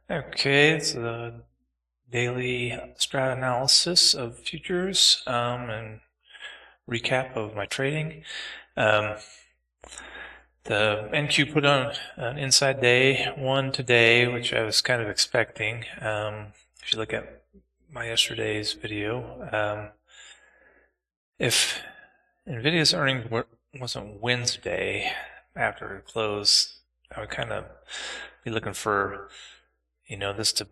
Okay, it's a daily strat analysis of futures and recap of my trading. Um, the NQ put on an inside day one today, which I was kind of expecting. If you look at my yesterday's video, if Nvidia's earnings wasn't Wednesday after it closed, I would kind of be looking for this to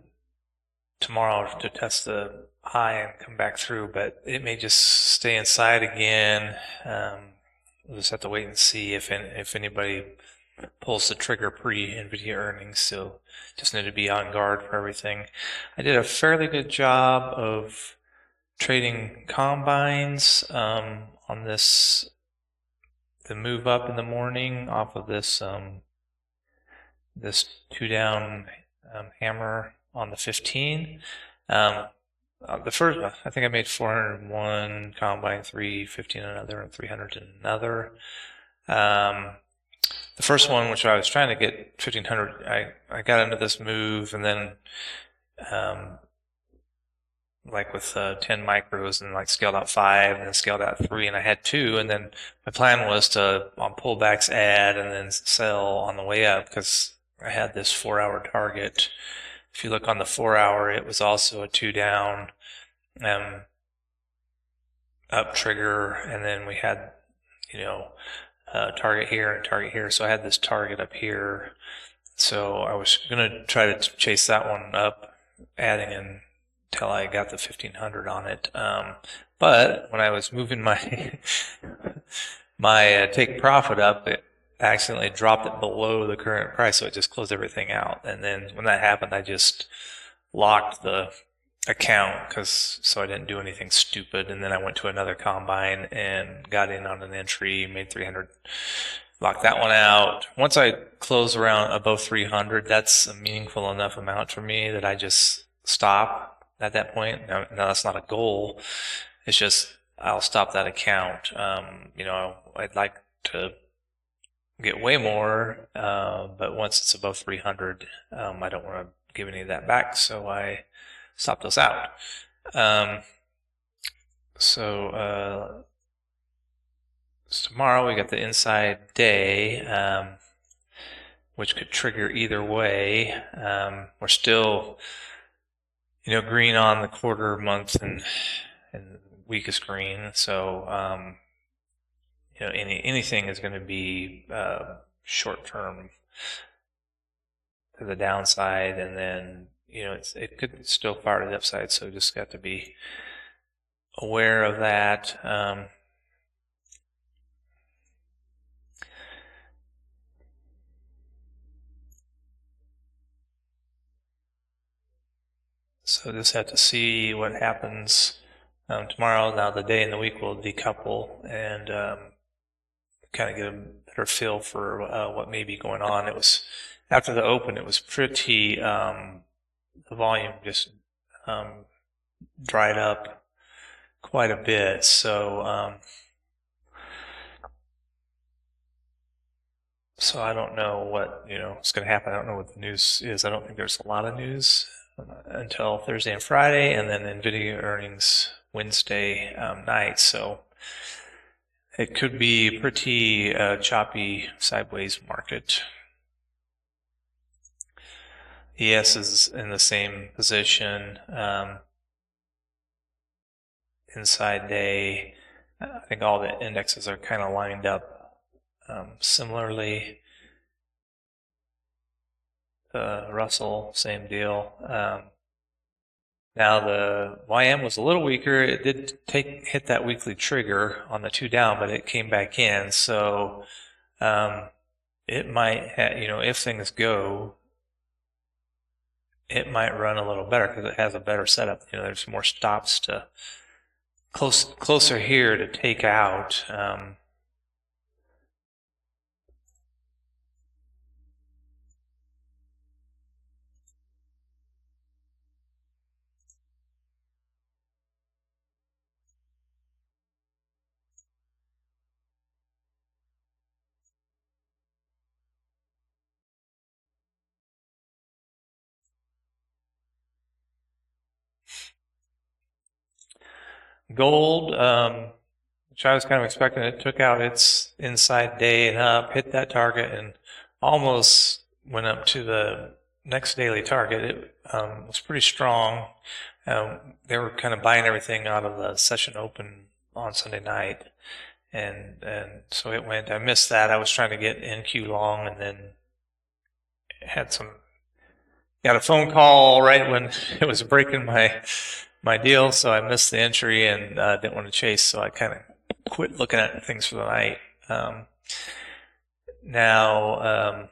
tomorrow to test the high and come back through, but it may just stay inside again. We'll just have to wait and see if anybody pulls the trigger pre-NVIDIA earnings, so just need to be on guard for everything. I did a fairly good job of trading combines on the move up in the morning off of this two down hammer on the 15. The first, I think I made 401 combine, 315 another, and 300 another. The first one, which I was trying to get 1500, I got into this move, and then like with 10 micros, and like scaled out 5 and then scaled out 3, and I had 2, and then my plan was to on pullbacks add and then sell on the way up because I had this 4-hour target. If you look on the 4-hour, it was also a 2 down up trigger, and then we had target here and target here. So I had this target up here, so I was gonna try to chase that one up, adding in until I got the 1500 on it. But when I was moving my my take profit up, it accidentally dropped it below the current price, so it just closed everything out. And then when that happened, I just locked the account so I didn't do anything stupid. And then I went to another combine and got in on an entry, made 300, locked that one out. Once I close around above 300, that's a meaningful enough amount for me that I just stop at that point. Now that's not a goal. It's just I'll stop that account. I'd like to get way more, but once it's above 300, I don't want to give any of that back, so I stop those out. So tomorrow we got the inside day, which could trigger either way. We're still, green on the quarter, month, and weakest green. So anything is going to be short term to the downside, and then it could still fire to the upside. So just got to be aware of that. So just have to see what happens tomorrow. Now the day and the week will decouple and kind of get a better feel for what may be going on. It was after the open, it was pretty, the volume just dried up quite a bit. So so I don't know what is going to happen. I don't know what the news is. I don't think there's a lot of news until Thursday and Friday, and then NVIDIA earnings Wednesday night. So it could be a pretty choppy sideways market. ES is in the same position. Inside day, I think all the indexes are kind of lined up similarly. Russell, same deal. Now the YM was a little weaker. It did hit that weekly trigger on the 2 down, but it came back in. So it might, if things go, it might run a little better because it has a better setup. There's more stops to closer here to take out. Gold, which I was kind of expecting, it took out its inside day and up, hit that target, and almost went up to the next daily target. It was pretty strong. They were kind of buying everything out of the session open on Sunday night, and so it went. I missed that. I was trying to get NQ long, and then got a phone call right when it was breaking my deal, so I missed the entry and didn't want to chase, so I kind of quit looking at things for the night. Now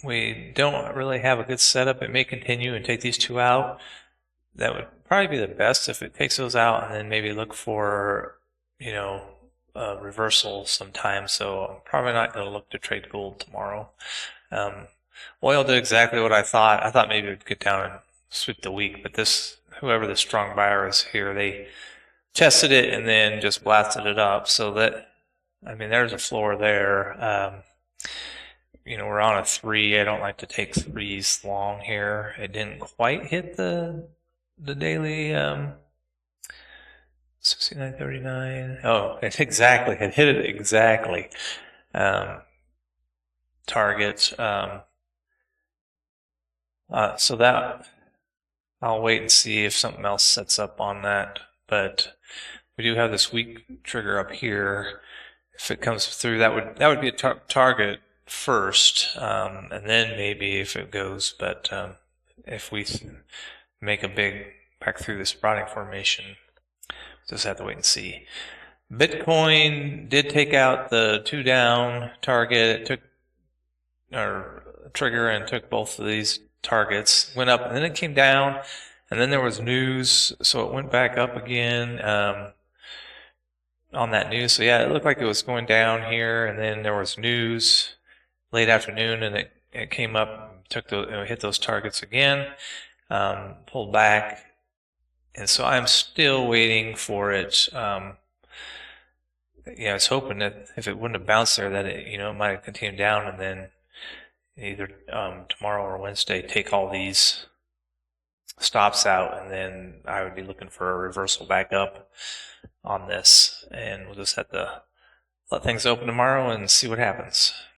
we don't really have a good setup. It may continue and take these two out. That would probably be the best if it takes those out, and then maybe look for, a reversal sometime. So I'm probably not going to look to trade gold tomorrow. Oil did exactly what I thought. I thought maybe it would get down and sweep the week, but whoever the strong buyer is here, they tested it and then just blasted it up. So there's a floor there. We're on a 3. I don't like to take 3s long here. It didn't quite hit the daily 69.39. Oh, it hit it exactly. Target. So that I'll wait and see if something else sets up on that. But we do have this weak trigger up here. If it comes through, that would be a target first, and then maybe if it goes. But if we make a big back through this sprouting formation, just have to wait and see. Bitcoin did take out the 2 down target. It took our trigger and took both of these targets, went up, and then it came down, and then there was news, so it went back up again on that news. So yeah, it looked like it was going down here, and then there was news late afternoon, and it came up, hit those targets again, pulled back, and so I'm still waiting for it. I was hoping that if it wouldn't have bounced there, that it might have continued down, and then either tomorrow or Wednesday take all these stops out, and then I would be looking for a reversal back up on this, and we'll just have to let things open tomorrow and see what happens.